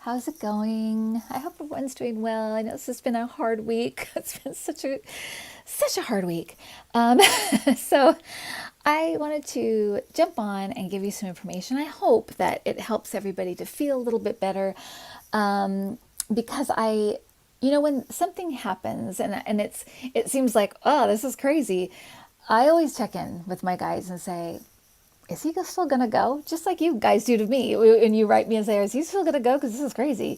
How's it going? I hope everyone's doing well. I know this has been a hard week. It's been such a hard week. Um, so I wanted to jump on and give you some information. I hope that it helps everybody to feel a little bit better. Because when something happens and it seems like, oh, this is crazy. I always check in with my guides and say, is he still gonna go? Just like you guys do to me. And you write me and say, is he still gonna go? Because this is crazy.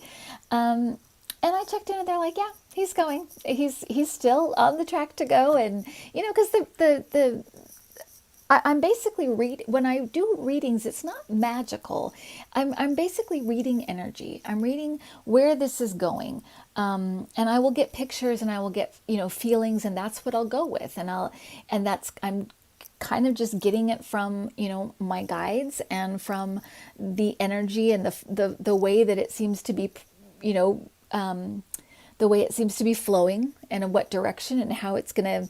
And I checked in and they're like, yeah, he's going. He's still on the track to go. And, because I'm basically when I do readings, it's not magical. I'm basically reading energy. I'm reading where this is going. And I will get pictures and I will get, feelings, and that's what I'll go with. I'm kind of just getting it from, my guides and from the energy and the way that it seems to be, the way it seems to be flowing and in what direction and how it's going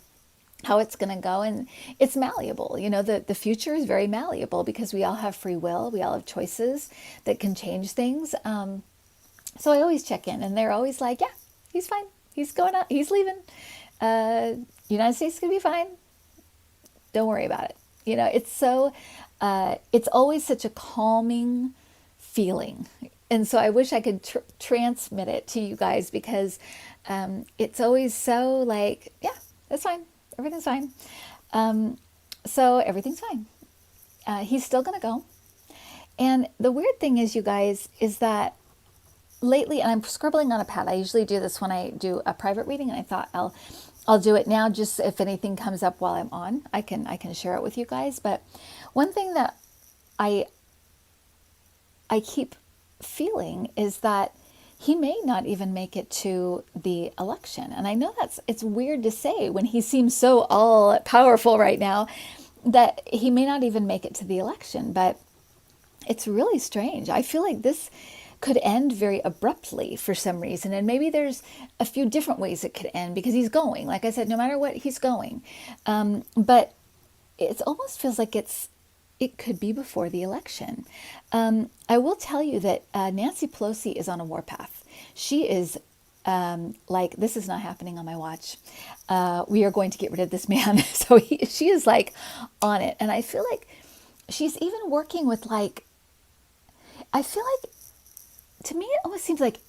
to go. And it's malleable. The future is very malleable because we all have free will. We all have choices that can change things. So I always check in and they're always like, yeah, he's fine. He's going out. He's leaving. United States is going to be fine. Don't worry about it. It's always such a calming feeling. And so I wish I could transmit it to you guys because it's always so like, yeah, that's fine. Everything's fine. So everything's fine. He's still going to go. And the weird thing is, you guys, is that lately, and I'm scribbling on a pad. I usually do this when I do a private reading, and I thought I'll do it now, just if anything comes up while I'm on, I can share it with you guys. But one thing that I keep feeling is that he may not even make it to the election. And I know it's weird to say when he seems so all powerful right now, that he may not even make it to the election. But it's really strange. I feel like this could end very abruptly for some reason. And maybe there's a few different ways it could end because he's going. Like I said, no matter what, he's going. But it almost feels like it could be before the election. I will tell you that Nancy Pelosi is on a warpath. She is like, this is not happening on my watch. We are going to get rid of this man. So she is like on it. And I feel like she's even working with I feel like, to me, it almost seems like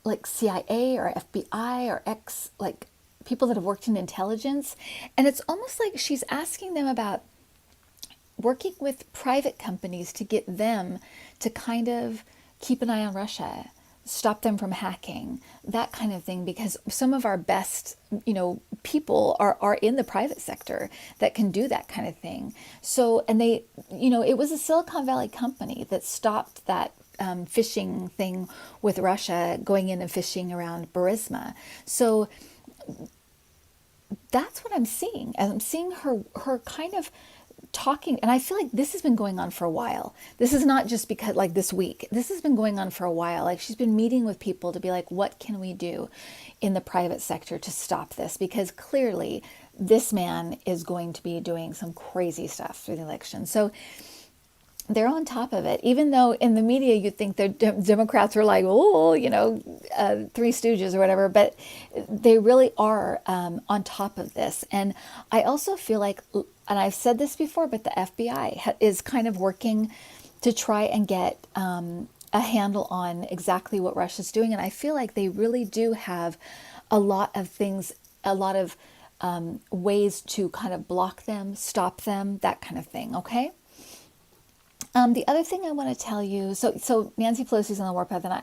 like CIA or FBI or like people that have worked in intelligence. And it's almost like she's asking them about working with private companies to get them to kind of keep an eye on Russia, stop them from hacking, that kind of thing, because some of our best, people are in the private sector that can do that kind of thing. So, and they, it was a Silicon Valley company that stopped that fishing thing with Russia going in and fishing around Burisma. So that's what I'm seeing. I'm seeing her kind of talking, and I feel like this has been going on for a while. This is not just because like this week. This has been going on for a while. Like she's been meeting with people to be like, what can we do in the private sector to stop this? Because clearly this man is going to be doing some crazy stuff through the election. So they're on top of it, even though in the media you'd think the Democrats were like, oh, Three Stooges or whatever, but they really are on top of this. And I also feel like, and I've said this before, but the FBI is kind of working to try and get a handle on exactly what Russia's doing. And I feel like they really do have a lot of things, a lot of ways to kind of block them, stop them, that kind of thing, okay? The other thing I want to tell you, so Nancy Pelosi's on the warpath, and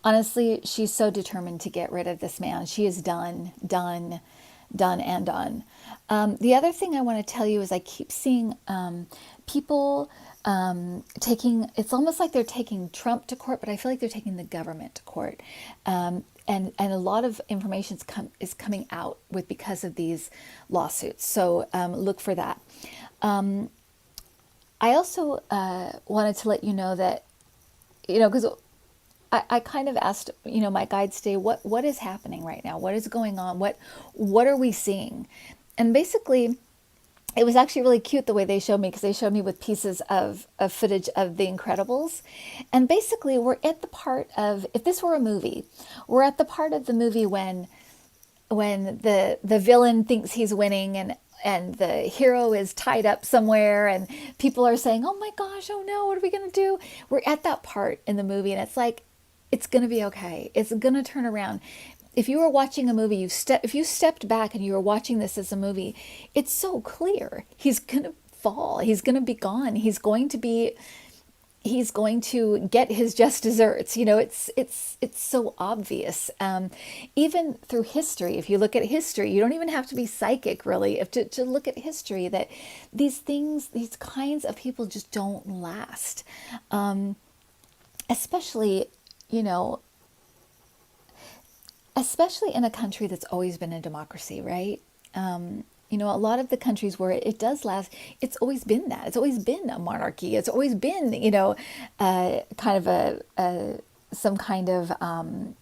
honestly, she's so determined to get rid of this man. She is done. The other thing I want to tell you is I keep seeing people it's almost like they're taking Trump to court, but I feel like they're taking the government to court. And a lot of information is coming out because of these lawsuits. So look for that. I also wanted to let you know that, because I kind of asked, my guides today, what is happening right now? What is going on? What are we seeing? And basically, it was actually really cute the way they showed me, because they showed me with pieces of footage of The Incredibles. And basically, we're at the part of, if this were a movie, we're at the part of the movie when the villain thinks he's winning, and the hero is tied up somewhere, and people are saying, "Oh my gosh, oh no, what are we going to do?" We're at that part in the movie, and it's like, it's going to be okay. It's going to turn around. If you were watching a movie, if you stepped back and you were watching this as a movie, it's so clear. He's going to fall. He's going to be gone. He's going to get his just desserts. It's so obvious. Even through history, if you look at history, you don't even have to be psychic really to look at history, that these things, these kinds of people just don't last. Especially, you know, especially in a country that's always been a democracy, right? A lot of the countries where it does last, it's always been that. It's always been a monarchy. It's always been, kind of some kind of, a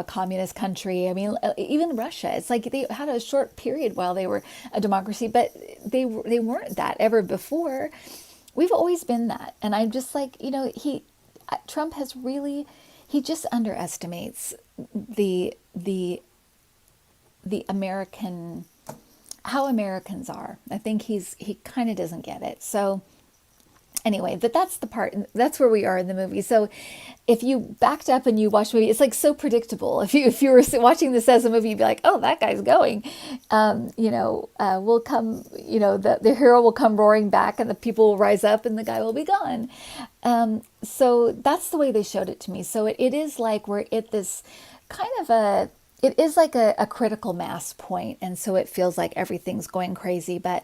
communist country. I mean, even Russia. It's like they had a short period while they were a democracy, but they weren't that ever before. We've always been that, and I'm just like, Trump has really, he just underestimates the American, how Americans are. I think he kind of doesn't get it. So anyway, but that's the part, that's where we are in the movie. So if you backed up and you watched the movie, it's like so predictable. If you were watching this as a movie, you'd be like, oh, that guy's going. Will come, the hero will come roaring back, and the people will rise up, and the guy will be gone. So that's the way they showed it to me. So it is like we're at this kind of it is like a critical mass point, and so it feels like everything's going crazy. But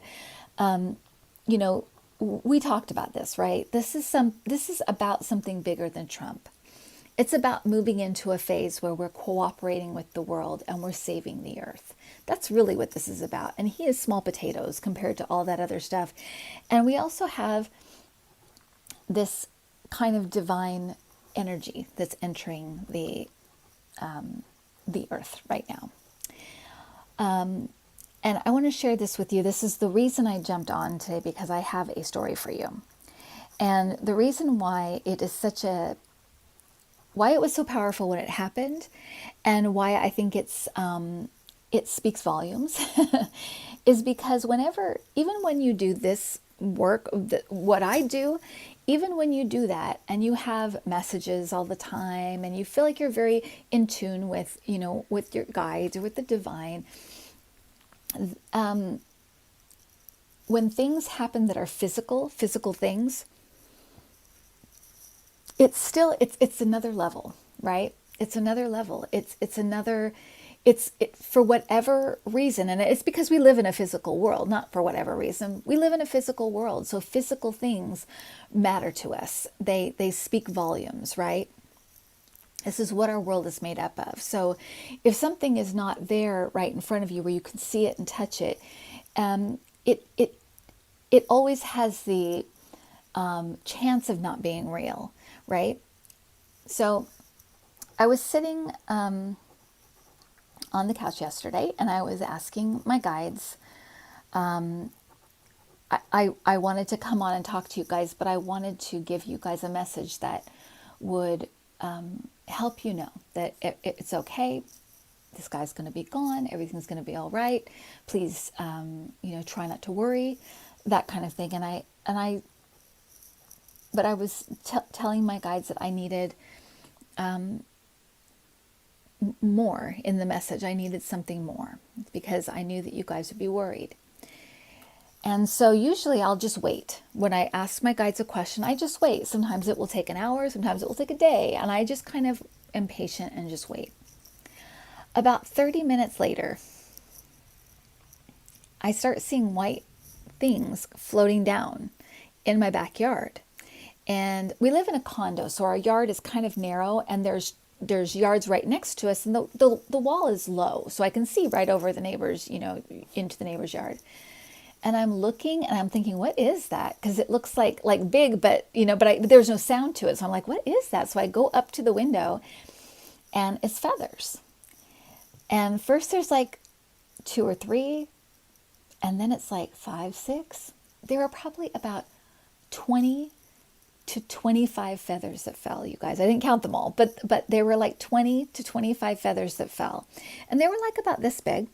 we talked about this, right? This is about something bigger than Trump. It's about moving into a phase where we're cooperating with the world and we're saving the earth. That's really what this is about. And he is small potatoes compared to all that other stuff. And we also have this kind of divine energy that's entering the earth right now. And I want to share this with you. This is the reason I jumped on today, because I have a story for you. And the reason why why it was so powerful when it happened, and why I think it speaks volumes, is because even when you do this work, what I do, even when you do that and you have messages all the time and you feel like you're very in tune with, with your guides or with the divine, when things happen that are physical things, it's another level, right? It's another level. It's for whatever reason, and it's because we live in a physical world, not for whatever reason. We live in a physical world, so physical things matter to us. They speak volumes, right? This is what our world is made up of. So if something is not there right in front of you where you can see it and touch it, it always has the chance of not being real, right? So I was sitting on the couch yesterday, and I was asking my guides. I wanted to come on and talk to you guys, but I wanted to give you guys a message that would help you know that it's okay. This guy's going to be gone. Everything's going to be all right. Please, try not to worry, that kind of thing. But I was telling my guides that I needed more in the message. I needed something more because I knew that you guys would be worried. And so usually I'll just wait. When I ask my guides a question, I just wait. Sometimes it will take an hour, sometimes it will take a day, and I just kind of am patient and just wait. About 30 minutes later, I start seeing white things floating down in my backyard. And we live in a condo, so our yard is kind of narrow, and there's yards right next to us, and the wall is low, so I can see right over the neighbors, into the neighbor's yard. And I'm looking and I'm thinking, what is that? Because it looks like big, but there's no sound to it. So I'm like, what is that? So I go up to the window, and it's feathers. And first there's like 2 or 3, and then it's like 5, 6. There are probably about 20 to 25 feathers that fell, you guys. I didn't count them all, but there were like 20 to 25 feathers that fell. And they were like about this big.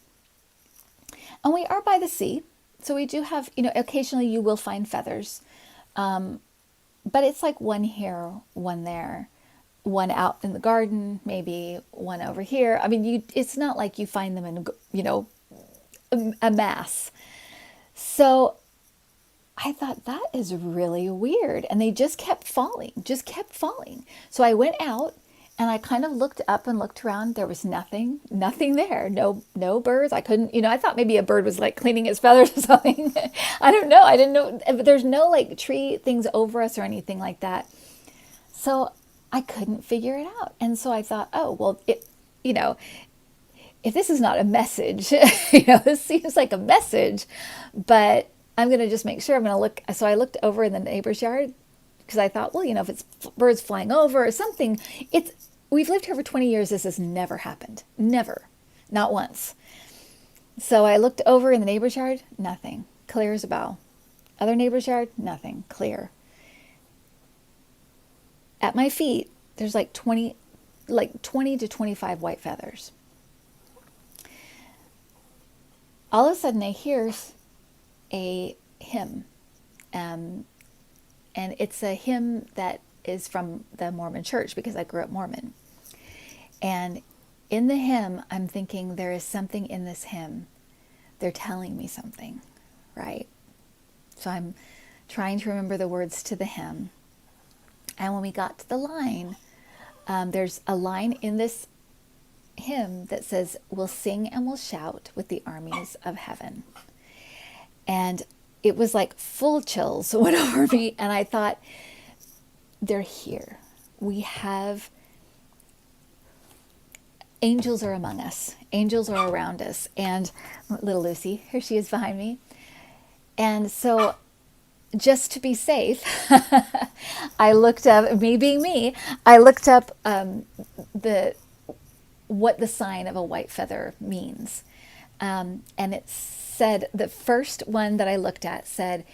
And we are by the sea, so we do have, occasionally you will find feathers. But it's like one here, one there, one out in the garden, maybe one over here. I mean, it's not like you find them in, a mass. So I thought, that is really weird. And they just kept falling, just kept falling. So I went out and I kind of looked up and looked around. There was nothing there. No birds. I couldn't, I thought maybe a bird was like cleaning his feathers or something. I don't know. I didn't know. But there's no like tree things over us or anything like that. So I couldn't figure it out. And so I thought, oh, well, if this is not a message, this seems like a message, but I'm going to just make sure. I'm going to look. So I looked over in the neighbor's yard because I thought, well, if it's birds flying over or something, we've lived here for 20 years. This has never happened. Never. Not once. So I looked over in the neighbor's yard, nothing. Clear as a bell. Other neighbor's yard, nothing. Clear. At my feet, there's like 20 to 25 white feathers. All of a sudden I hear a hymn. And it's a hymn that is from the Mormon church because I grew up Mormon. And in the hymn, I'm thinking there is something in this hymn. They're telling me something, right? So I'm trying to remember the words to the hymn. And when we got to the line, there's a line in this hymn that says, "We'll sing and we'll shout with the armies of heaven." And it was like full chills went over me. And I thought, they're here. We have angels are among us. Angels are around us. And little Lucy, here she is behind me. And so just to be safe, I looked up, me being me, I looked up what the sign of a white feather means. And it said, the first one that I looked at said,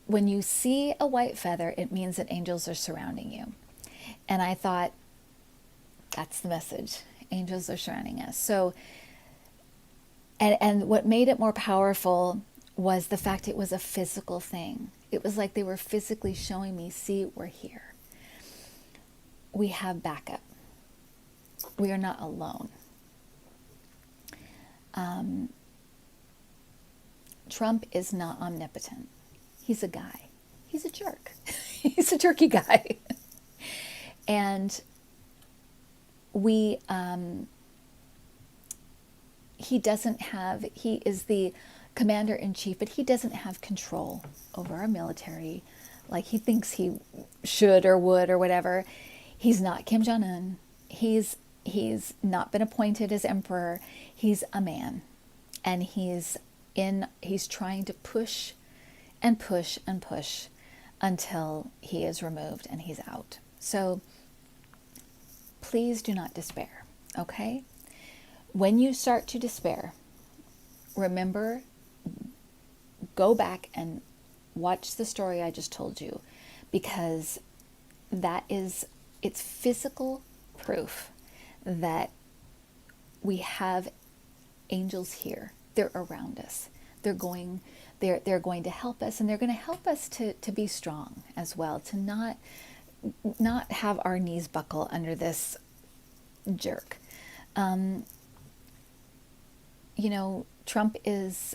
when you see a white feather, it means that angels are surrounding you. And I thought, that's the message. Angels are surrounding us. So, and what made it more powerful was the fact it was a physical thing. It was like they were physically showing me, see, we're here. We have backup. We are not alone. Trump is not omnipotent. He's a guy. He's a jerk. He's a jerky guy. And he is the commander-in-chief, but he doesn't have control over our military like he thinks he should or would or whatever. He's not Kim Jong-un. He's not been appointed as emperor. He's a man. And he's trying to push and push and push until he is removed and he's out. So please do not despair, okay? When you start to despair, remember, go back and watch the story I just told you, because it's physical proof that we have angels here. They're around us. They're going to help us, and they're going to help us to be strong as well, to not have our knees buckle under this jerk. Trump is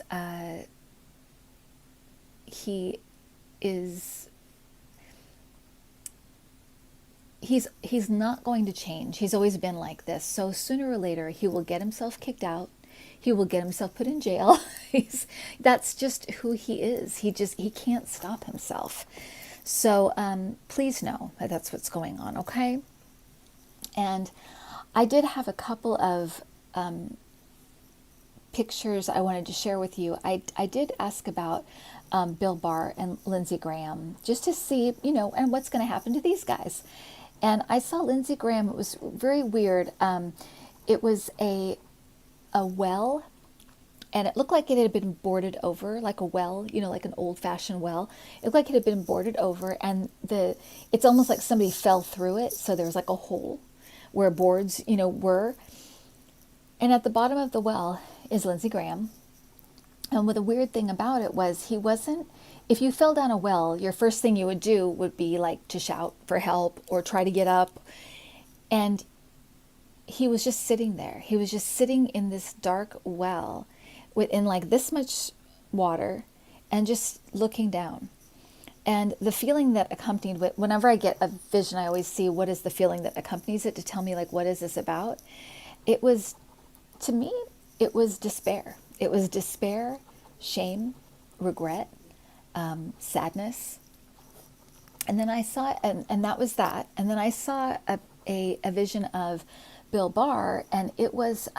he's not going to change. He's always been like this. So sooner or later, he will get himself kicked out. He will get himself put in jail. That's just who he is. He can't stop himself. So please know that that's what's going on, okay? And I did have a couple of pictures I wanted to share with you. I did ask about Bill Barr and Lindsay Graham, just to see, and what's going to happen to these guys. And I saw Lindsay Graham. It was very weird. It was a well and it looked like it had been boarded over, like a well, like an old-fashioned well. It looked like it had been boarded over, and it's almost like somebody fell through it, so there was like a hole where boards, were. And at the bottom of the well is Lindsey Graham. And what the weird thing about it was he wasn't, if you fell down a well, your first thing you would do would be like to shout for help or try to get up. And he was just sitting there. He was just sitting in this dark well within like this much water and just looking down. And the feeling that accompanied it, whenever I get a vision, I always see what is the feeling that accompanies it to tell me like, what is this about? It was, to me, it was despair. It was despair, shame, regret, sadness. And then I saw, and that was that. And then I saw a vision of Bill Barr, and it was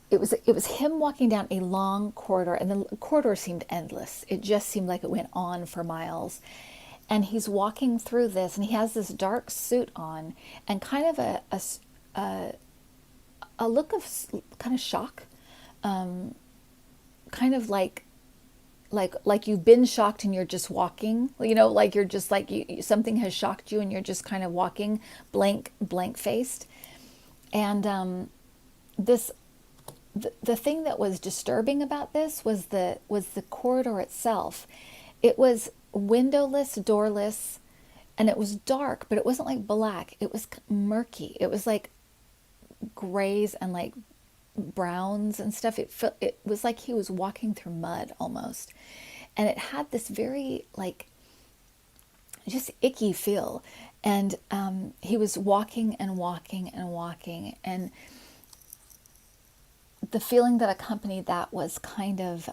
him walking down a long corridor, and the corridor seemed endless. It just seemed like it went on for miles. And he's walking through this, and he has this dark suit on, and kind of a look of kind of shock, kind of like you've been shocked and you're just walking, like you're just like something has shocked you and you're just kind of walking blank faced. And the thing that was disturbing about this was the corridor itself. It was windowless, doorless, and it was dark, but it wasn't like black. It was murky. It was like grays and like browns and stuff. It was like he was walking through mud almost. And it had this very like just icky feel. And he was walking and walking and walking. And the feeling that accompanied that was kind of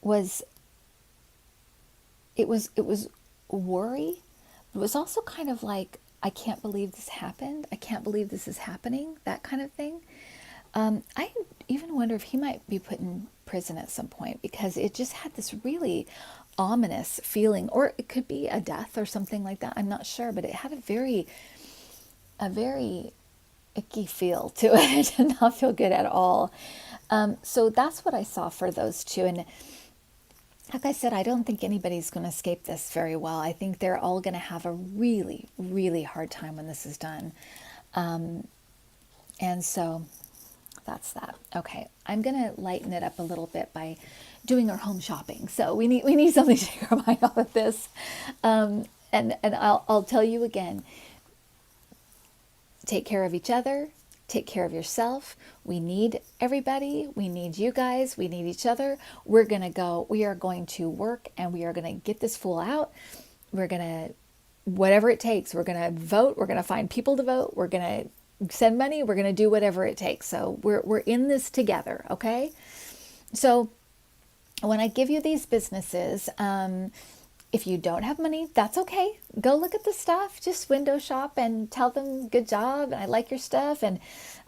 was worry. It was also kind of like, I can't believe this happened. I can't believe this is happening. That kind of thing. I even wonder if he might be put in prison at some point, because it just had this really ominous feeling, or it could be a death or something like that. I'm not sure, but it had a very icky feel to it and not feel good at all. So that's what I saw for those two. And like I said, I don't think anybody's going to escape this very well. I think they're all going to have a really, really hard time when this is done. And so that's that. Okay, I'm going to lighten it up a little bit by doing our home shopping. So we need something to take our mind off of this. And I'll tell you again, take care of each other. Take care of yourself. We need everybody. We need you guys. We need each other. We are going to work, and we are going to get this fool out. We're going to, whatever it takes, we're going to vote. We're going to find people to vote. We're going to send money. We're going to do whatever it takes. So we're in this together. Okay. So when I give you these businesses, if you don't have money, that's okay. Go look at the stuff, just window shop and tell them good job and I like your stuff and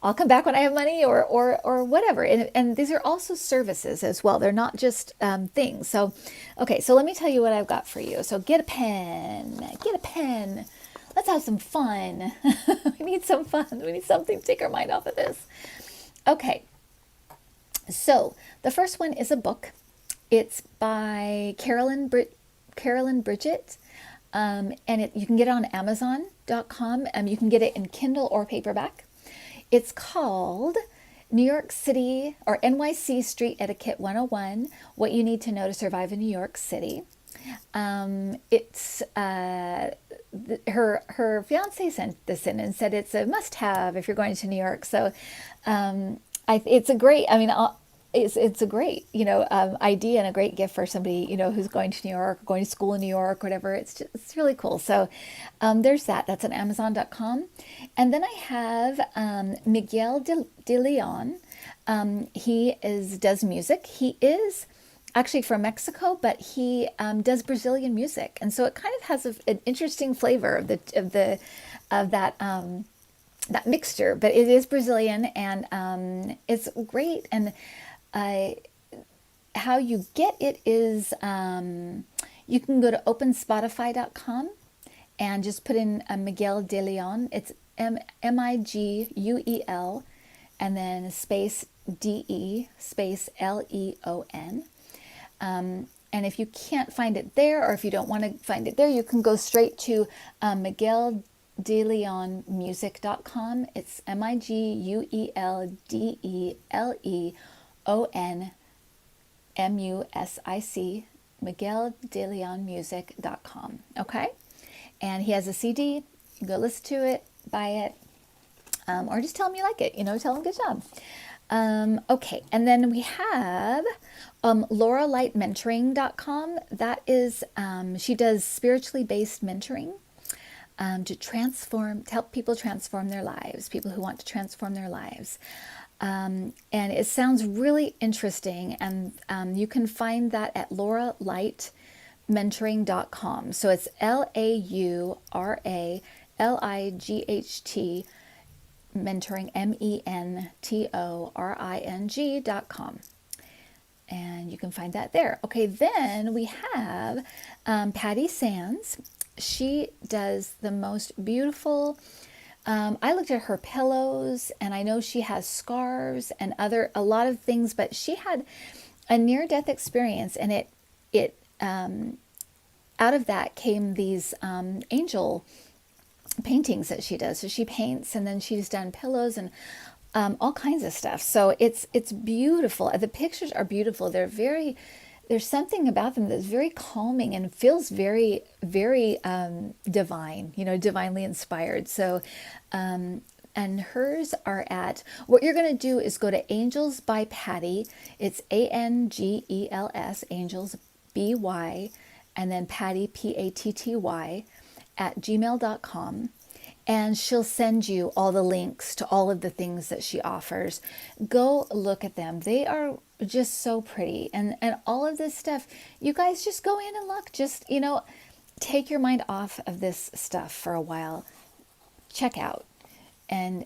I'll come back when I have money or whatever. And these are also services as well. They're not just things. So, okay, so let me tell you what I've got for you. So get a pen. Let's have some fun. We need some fun. We need something to take our mind off of this. Okay, so the first one is a book. It's by Carolyn Bridget, and you can get it on Amazon.com. You can get it in Kindle or paperback. It's called New York City or NYC Street Etiquette 101, What You Need to Know to Survive in New York City. It's her fiance sent this in and said it's a must-have if you're going to New York. So it's a great, it's a great, idea and a great gift for somebody, who's going to New York, going to school in New York, whatever. It's really cool. So there's that. That's on Amazon.com. And then I have Miguel de Leon. He does music. He is actually from Mexico, but he does Brazilian music, and so it kind of has an interesting flavor of that mixture. But it is Brazilian, and it's great. And how you get it is you can go to openspotify.com and just put in Miguel de Leon. It's Miguel, and then space DE, space LEON. And if you can't find it there, or if you don't want to find it there, you can go straight to migueldeleonmusic.com. It's MiguelDeleonmusic, migueldeleonmusic.com. Okay? And he has a CD. Go listen to it, buy it, or just tell him you like it. Tell him good job. Okay, and then we have lauralightmentoring.com. That is, she does spiritually based mentoring to help people transform their lives, people who want to transform their lives. And it sounds really interesting, and you can find that at lauralightmentoring.com. So it's LauraLight mentoring, mentoring.com. And you can find that there. Okay, then we have Patty Sands. She does the most beautiful, I looked at her pillows, and I know she has scarves and a lot of things, but she had a near-death experience, and it out of that came these angel paintings that she does. So she paints, and then she's done pillows and all kinds of stuff. So it's beautiful. The pictures are beautiful. There's something about them that's very calming and feels very, very divine, divinely inspired. So, and hers are at, what you're going to do is go to Angels by Patty. It's ANGELS, Angels, BY, and then Patty, PATTY, at gmail.com. And she'll send you all the links to all of the things that she offers. Go look at them. They are just so pretty. And all of this stuff, you guys just go in and look. Just, take your mind off of this stuff for a while. Check out. And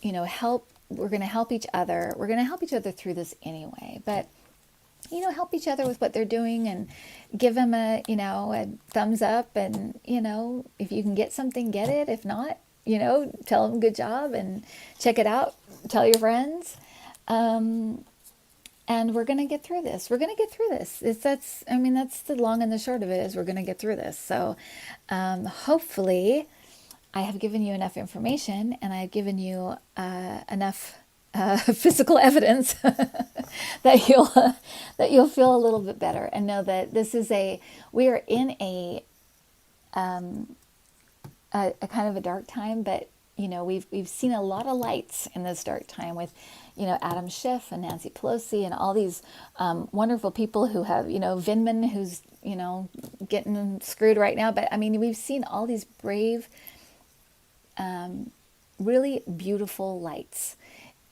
help. We're going to help each other. We're going to help each other through this anyway. But help each other with what they're doing, and give them a thumbs up, and, if you can get something, get it. If not, tell them good job and check it out. Tell your friends. And we're going to get through this. That's the long and the short of it, is we're going to get through this. So, hopefully I have given you enough information, and I've given you enough physical evidence that you'll feel a little bit better, and know that we are in a kind of a dark time, but we've seen a lot of lights in this dark time with Adam Schiff and Nancy Pelosi and all these wonderful people who have Vindman, who's getting screwed right now, but we've seen all these brave, really beautiful lights,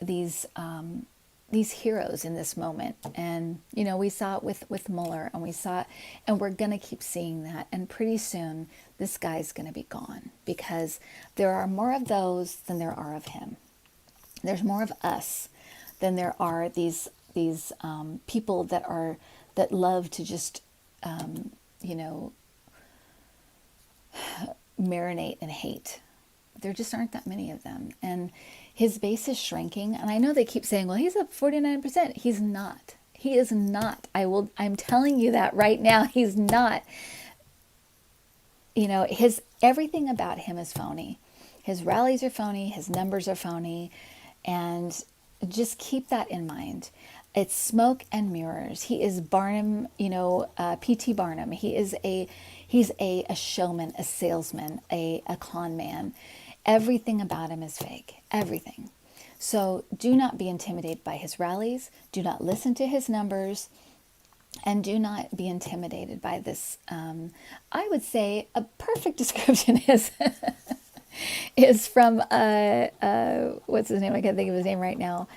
these heroes in this moment. And we saw it with Mueller, and we saw it, and we're gonna keep seeing that. And pretty soon this guy's gonna be gone, because there are more of those than there are of him. There's more of us than there are these people that love to just marinate in hate. There just aren't that many of them. And his base is shrinking. And I know they keep saying, well, he's up 49%. He's not. He is not. I'm telling you that right now. He's not. Everything about him is phony. His rallies are phony. His numbers are phony. And just keep that in mind. It's smoke and mirrors. He is Barnum, P.T. Barnum. He's a showman, a salesman, a con man. Everything about him is fake. Everything. So do not be intimidated by his rallies. Do not listen to his numbers. And do not be intimidated by this. I would say a perfect description is from, what's his name? I can't think of his name right now.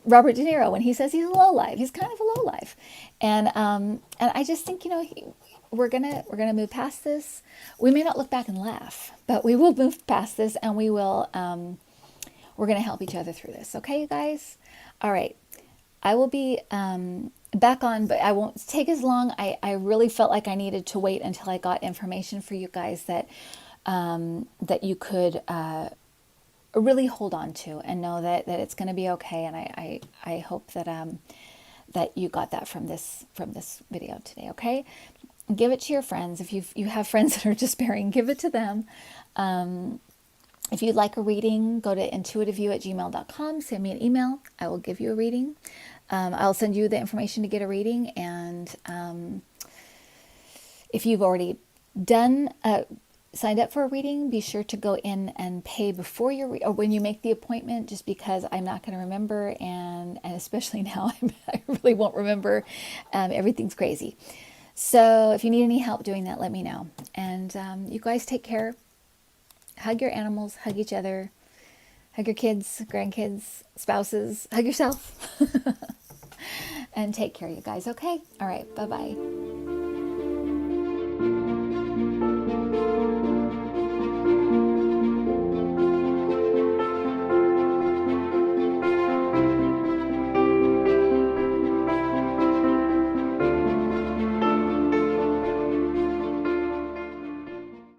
Robert De Niro, when he says he's a lowlife. He's kind of a lowlife. And I just think, we're gonna move past this. We may not look back and laugh, but we will move past this, and we're gonna help each other through this. Okay, you guys? All right. I will be back on, but I won't take as long. I really felt like I needed to wait until I got information for you guys that that you could really hold on to and know that it's going to be okay. And I hope that that you got that from this video today. Okay, give it to your friends. If you have friends that are despairing, give it to them. If you'd like a reading, go to intuitiview@gmail.com. Send me an email. I will give you a reading. I'll send you the information to get a reading. And if you've already done signed up for a reading, be sure to go in and pay before your or when you make the appointment, just because I'm not going to remember, and especially now I really won't remember. Everything's crazy. So if you need any help doing that, let me know. And you guys take care. Hug your animals, hug each other, hug your kids, grandkids, spouses, hug yourself. And take care, you guys. Okay? All right. Bye-bye.